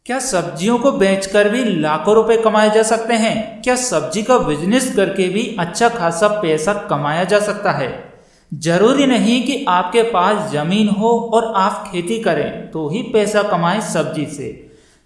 क्या सब्जियों को बेचकर भी लाखों रुपए कमाए जा सकते हैं? क्या सब्जी का बिजनेस करके भी अच्छा खासा पैसा कमाया जा सकता है? जरूरी नहीं कि आपके पास जमीन हो और आप खेती करें तो ही पैसा कमाएं सब्जी से।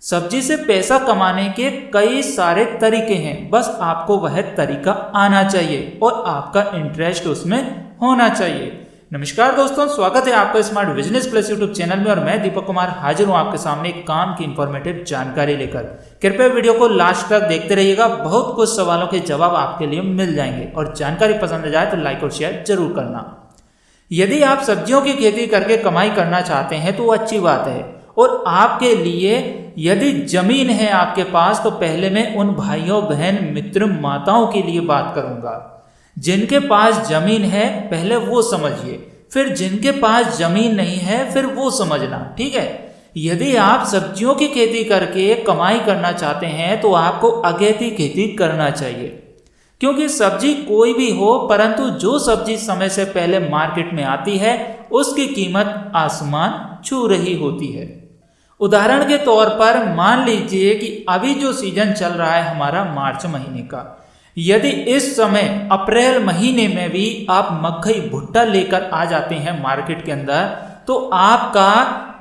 सब्जी से पैसा कमाने के कई सारे तरीके हैं, बस आपको वह तरीका आना चाहिए और आपका इंटरेस्ट उसमें होना चाहिए। नमस्कार दोस्तों, स्वागत है आपका smart business plus YouTube channel में और मैं दीपक कुमार हाजिर हूं आपके सामने एक काम की इंफॉर्मेटिव जानकारी लेकर। कृपया वीडियो को लास्ट तक देखते रहिएगा, बहुत कुछ सवालों के जवाब आपके लिए मिल जाएंगे और जानकारी पसंद आ जाए तो लाइक और शेयर जरूर करना। यदि आप सब्जियों की खेती करके कमाई करना चाहते हैं तो अच्छी बात है, और आपके लिए यदि जमीन है आपके पास तो पहले मैं उन भाइयों बहन मित्र माताओं के लिए बात करूंगा जिनके पास जमीन है, पहले वो समझिए, फिर जिनके पास जमीन नहीं है फिर वो समझना, ठीक है। यदि आप सब्जियों की खेती करके कमाई करना चाहते हैं तो आपको अगेती खेती करना चाहिए, क्योंकि सब्जी कोई भी हो परंतु जो सब्जी समय से पहले मार्केट में आती है उसकी कीमत आसमान छू रही होती है। उदाहरण के तौर पर मान लीजिए कि अभी जो सीजन चल रहा है हमारा मार्च महीने का, यदि इस समय अप्रैल महीने में भी आप मकई भुट्टा लेकर आ जाते हैं मार्केट के अंदर तो आपका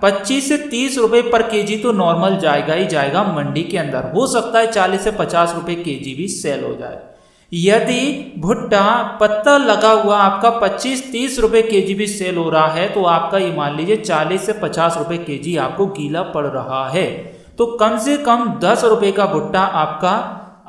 25 से 30 रुपए पर केजी तो नॉर्मल जाएगा ही जाएगा। मंडी के अंदर हो सकता है 40 से 50 रुपए केजी भी सेल हो जाए। यदि भुट्टा पत्ता लगा हुआ आपका 25-30 रुपए केजी भी सेल हो रहा है तो आपका ये मान लीजिए 40 से 50 रुपए केजी आपको गीला पड़ रहा है, तो कम से कम 10 रुपए का भुट्टा आपका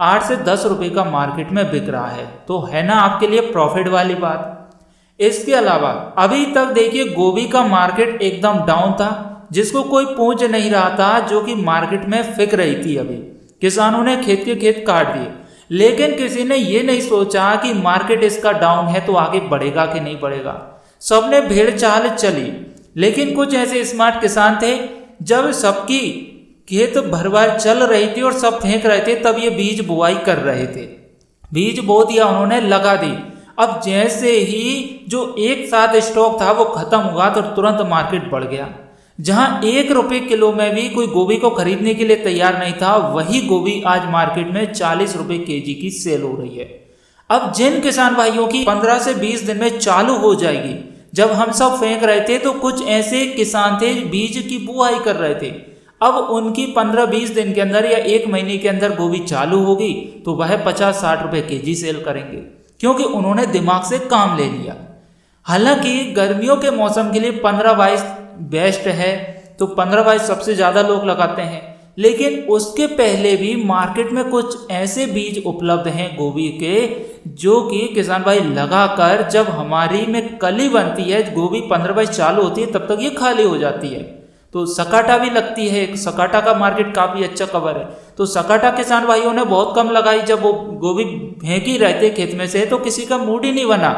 8 से 10 रुपए का मार्केट में बिक रहा है, तो है ना आपके लिए प्रॉफिट वाली बात। इसके अलावा अभी तक देखिए गोभी का मार्केट एकदम डाउन था, जिसको कोई पूछ नहीं रहा था, जो कि मार्केट में फिक रही थी। अभी किसानों ने खेत के खेत काट दिए, लेकिन किसी ने ये नहीं सोचा कि मार्केट इसका डाउन है तो आगे बढ़ेगा कि नहीं बढ़ेगा। सबने भेड़ चाल चली, लेकिन कुछ ऐसे स्मार्ट किसान थे, जब सबकी खेत भर भर चल रही थी और सब फेंक रहे थे तब ये बीज बुआई कर रहे थे। बीज बो दिया उन्होंने, लगा दी। अब जैसे ही जो एक साथ स्टॉक था वो खत्म हुआ तो तुरंत मार्केट बढ़ गया। जहां 1 रुपए किलो में भी कोई गोभी को खरीदने के लिए तैयार नहीं था, वही गोभी आज मार्केट में 40 रुपए केजी की सेल हो रही है। अब जिन किसान भाइयों की 15 से 20 दिन में चालू हो जाएगी, जब हम सब फेंक रहे थे तो कुछ ऐसे किसान थे बीज की बुआई कर रहे थे। अब उनकी 15-20 दिन के अंदर या 1 महीने के अंदर गोभी चालू होगी तो वह 50-60 रुपए केजी सेल करेंगे, क्योंकि उन्होंने दिमाग से काम ले लिया। हालांकि गर्मियों के मौसम के लिए 15-22 बेस्ट है, तो 15-22 सबसे ज़्यादा लोग लगाते हैं, लेकिन उसके पहले भी मार्केट में कुछ ऐसे बीज उपलब्ध हैं गोभी के, जो कि किसान भाई लगाकर जब हमारी में कली बनती है, गोभी 15-22 चालू होती है, तब तक ये खाली हो जाती है। तो सकाटा भी लगती है, सकाटा का मार्केट काफ़ी अच्छा कवर है। तो सकाटा किसान भाइयों ने बहुत कम लगाई, जब वो गोभी फेंक ही रहे थे खेत में से तो किसी का मूड ही नहीं बना।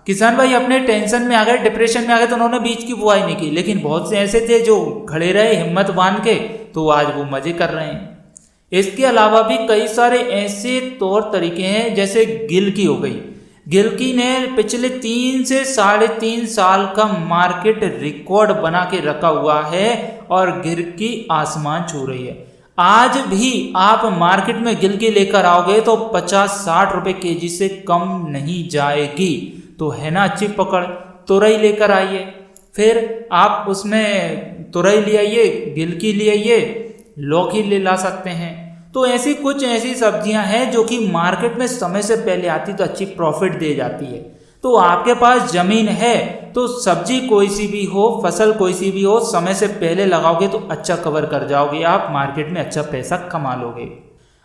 किसान भाई अपने टेंशन में आ गए, डिप्रेशन में आ गए, तो उन्होंने बीज की बुआई नहीं की। लेकिन बहुत से ऐसे थे जो खड़े रहे हिम्मत बांध के, तो आज वो मजे कर रहे हैं। इसके अलावा भी कई सारे ऐसे तौर तरीके हैं, जैसे गिलकी हो गई। गिलकी ने पिछले 3 से 3.5 साल का मार्केट रिकॉर्ड बना के रखा हुआ है और गिलकी आसमान छू रही है। आज भी आप मार्केट में गिलकी लेकर आओगे तो 50-60 रुपए केजी से कम नहीं जाएगी, तो है ना अच्छी पकड़। तुरई लेकर आइए, फिर आप उसमें तुरई ले आइए, गिलकी ले आइए, लौकी ले ला सकते हैं। तो ऐसी कुछ ऐसी सब्जियां हैं जो कि मार्केट में समय से पहले आती तो अच्छी प्रॉफिट दे जाती है। तो आपके पास जमीन है तो सब्जी कोई सी भी हो, फसल कोई सी भी हो, समय से पहले लगाओगे तो अच्छा कवर कर जाओगे, आप मार्केट में अच्छा पैसा कमा लोगे।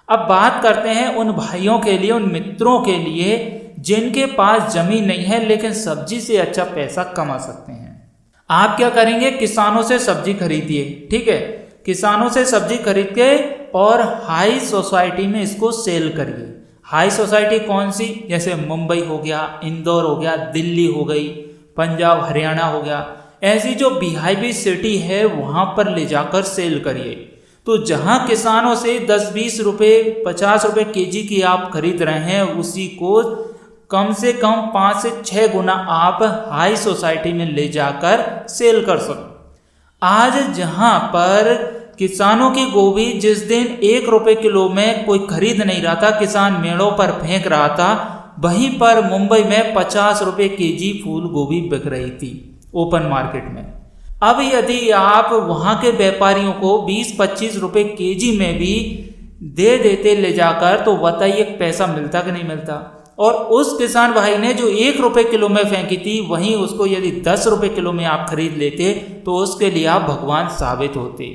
अब बात करते हैं उन भाइयों के लिए, उन मित्रों के लिए जिनके पास जमीन नहीं है लेकिन सब्जी से अच्छा पैसा कमा सकते हैं। आप क्या करेंगे, किसानों से सब्जी खरीदिए, ठीक है। किसानों से सब्जी खरीद के और हाई सोसाइटी में इसको सेल करिए। हाई सोसाइटी कौन सी, जैसे मुंबई हो गया, इंदौर हो गया, दिल्ली हो गई, पंजाब हरियाणा हो गया, ऐसी जो वीआईपी सिटी है वहां पर ले जाकर सेल करिए। तो जहां किसानों से 10-20 रुपए 50 रुपए केजी की आप खरीद रहे हैं, उसी को कम से कम 5 से 6 गुना आप हाई सोसाइटी में ले जाकर सेल कर सको। आज जहां पर किसानों की गोभी जिस दिन 1 रुपए किलो में कोई खरीद नहीं रहा था, किसान मेड़ों पर फेंक रहा था, वहीं पर मुंबई में 50 रुपए केजी फूल गोभी बिक रही थी ओपन मार्केट में। अब यदि आप वहां के व्यापारियों को 20-25 रुपए केजी में भी दे देते ले जाकर, तो बताइए पैसा मिलता कि नहीं मिलता। और उस किसान भाई ने जो 1 रुपए किलो में फेंकी थी, वहीं उसको यदि 10 रुपए किलो में आप खरीद लेते तो उसके लिए आप भगवान साबित होते।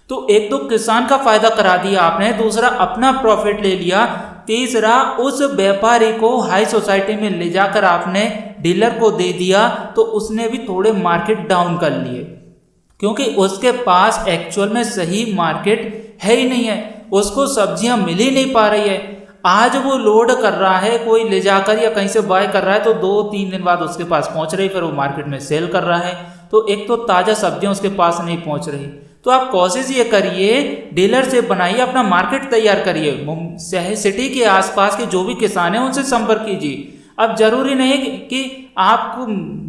तो एक तो किसान का फायदा करा दिया आपने, दूसरा अपना प्रॉफिट ले लिया, तीसरा उस व्यापारी को हाई सोसाइटी में ले जाकर आपने डीलर को दे दिया, तो उसने भी थोड़े मार्केट डाउन कर लिए, क्योंकि उसके पास एक्चुअल में सही मार्केट है ही नहीं है, उसको सब्जियां मिल ही नहीं पा रही है। आज वो लोड कर रहा है, कोई ले जाकर या कहीं से बाय कर रहा है, तो 2-3 दिन बाद उसके पास पहुंच रही, फिर वो मार्केट में सेल कर रहा है। तो एक तो ताज़ा सब्जियां उसके पास नहीं पहुंच रही। तो आप कोशिश ये करिए, डीलर से बनाइए, अपना मार्केट तैयार करिए। सिटी के आसपास के जो भी किसान हैं उनसे संपर्क कीजिए। अब जरूरी नहीं कि आप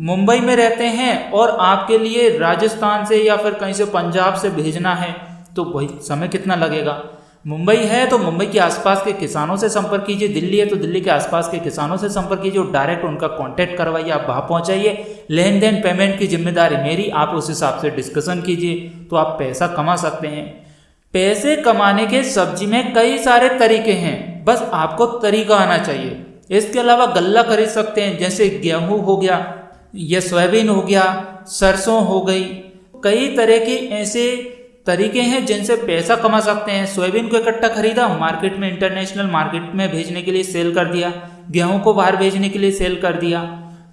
मुंबई में रहते हैं और आपके लिए राजस्थान से या फिर कहीं से पंजाब से भेजना है, तो वही समय कितना लगेगा। मुंबई है तो मुंबई के आसपास के किसानों से संपर्क कीजिए, दिल्ली है तो दिल्ली के आसपास के किसानों से संपर्क कीजिए, डायरेक्ट उनका कांटेक्ट करवाइए, आप वहाँ पहुँचाइए। लेन देन पेमेंट की जिम्मेदारी मेरी, आप उस हिसाब से डिस्कशन कीजिए, तो आप पैसा कमा सकते हैं। पैसे कमाने के सब्जी में कई सारे तरीके हैं, बस आपको तरीका आना चाहिए। इसके अलावा गल्ला खरीद सकते हैं, जैसे गेहूँ हो गया या सोयाबीन हो गया, सरसों हो गई, कई तरह के ऐसे तरीके हैं जिनसे पैसा कमा सकते हैं। सोयाबीन को इकट्ठा खरीदा, मार्केट में इंटरनेशनल मार्केट में भेजने के लिए सेल कर दिया, गेहूं को बाहर भेजने के लिए सेल कर दिया,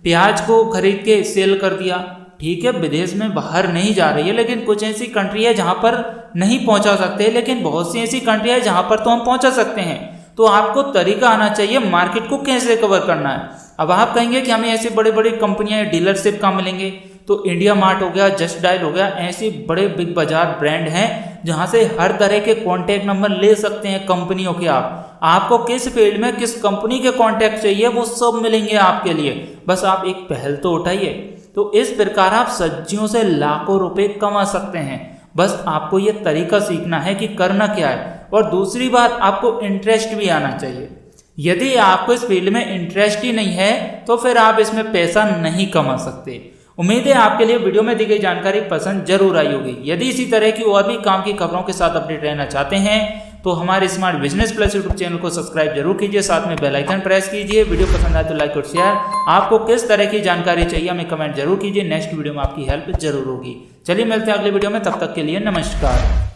प्याज को खरीद के सेल कर दिया। ठीक है, विदेश में बाहर नहीं जा रही है, लेकिन कुछ ऐसी कंट्री है जहां पर नहीं पहुंचा सकते, लेकिन बहुत सी ऐसी कंट्री है जहां पर तो हम पहुंचा सकते हैं। तो आपको तरीका आना चाहिए मार्केट को कैसे कवर करना है। अब आप कहेंगे कि हमें ऐसी बड़ी बड़ी कंपनियां डीलरशिप कहाँ मिलेंगे, तो इंडिया मार्ट हो गया, जस्ट डायल हो गया, ऐसे बड़े बिग बाजार ब्रांड हैं जहां से हर तरह के कॉन्टैक्ट नंबर ले सकते हैं कंपनियों के। आपको किस फील्ड में किस कंपनी के कॉन्टैक्ट चाहिए वो सब मिलेंगे आपके लिए, बस आप एक पहल तो उठाइए। तो इस प्रकार आप सब्जियों से लाखों रुपए कमा सकते हैं। बस आपको ये तरीका सीखना है कि करना क्या है। और दूसरी बात, आपको इंटरेस्ट भी आना चाहिए। यदि आपको इस फील्ड में इंटरेस्ट ही नहीं है तो फिर आप इसमें पैसा नहीं कमा सकते। उम्मीद है आपके लिए वीडियो में दी गई जानकारी पसंद जरूर आई होगी। यदि इसी तरह की और भी काम की खबरों के साथ अपडेट रहना चाहते हैं तो हमारे smart business plus YouTube channel को सब्सक्राइब जरूर कीजिए, साथ में बेल आइकन प्रेस कीजिए। वीडियो पसंद आए तो लाइक और शेयर। आपको किस तरह की जानकारी चाहिए हमें कमेंट जरूर कीजिए, नेक्स्ट वीडियो में आपकी हेल्प जरूर होगी। चलिए मिलते हैं अगले वीडियो में, तब तक के लिए नमस्कार।